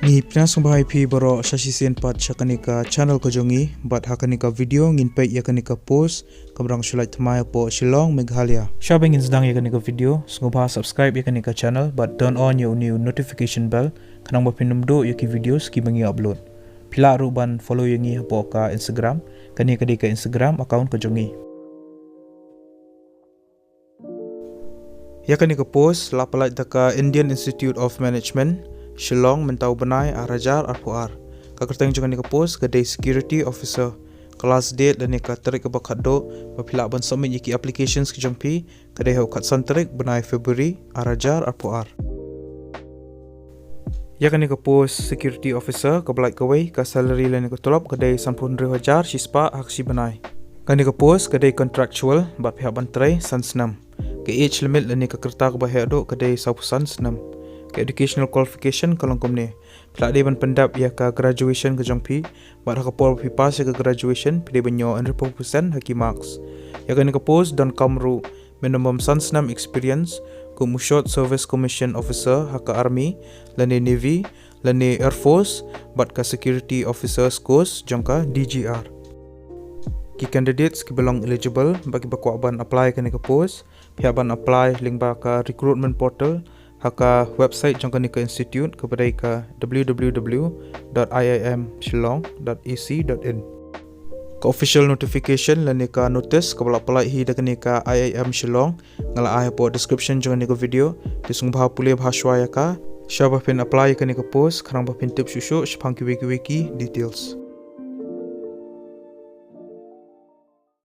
Ni pinas bahai pi boro sasisen pat shakanika channel ko jongi bat hakanika video ngin pay yakanika post kamrang shulai thamai po Shillong Meghalaya. Shabeng insdang yakanika video sngubha subscribe yakanika channel but turn on your new notification bell kanang bapinum do yaki videos ki bangi upload. Pila ruban follow yangi hapo ka Instagram kani kadika Instagram account ko jongi. Yakanika post lapalai daka Indian Institute of Management Shillong mentau benai arajar arpuar. Kakerteng jangan nika post kedai security officer. Kelas date dan nika tarik ke bakat do bapila ban submit yiki applications ke jangpi kedai hau kat santarik benai Februari arajar arpuar. Yakan nika post security officer ke belai kawai ka salary lan nika tolop kedai 90,000 sispa aksi benai. Kan nika post kedai contractual bat pihak bantrai sansnam. Ke age limit lan nika kerta ke bahaya do kedai saupusan senam. Ke educational qualification kalong komne pelak dia ban pendap ya ka graduation ke jangpi bat hakapor pi pas ya ka graduation pide banyo 100% haki marks ya kan ka post dan kamru minimum sansnam experience ku short service commission officer haka army lane navy lane air force bat ka security officers course jangka DGR ki candidates ki belong eligible bagi bakwaban apply kan ka post pihak ban apply link ba ka recruitment portal haka website jangka nika institute kepada ika www.iimshillong.ac.in ka official notification lan nika notice ka balak-balak hi dak nika IIM Shillong ngala ai po description jangka nika video disung bah pulih bahaswa ya ka syabah pin apply ka nika post karang bah pin tip susu sepang wiki details.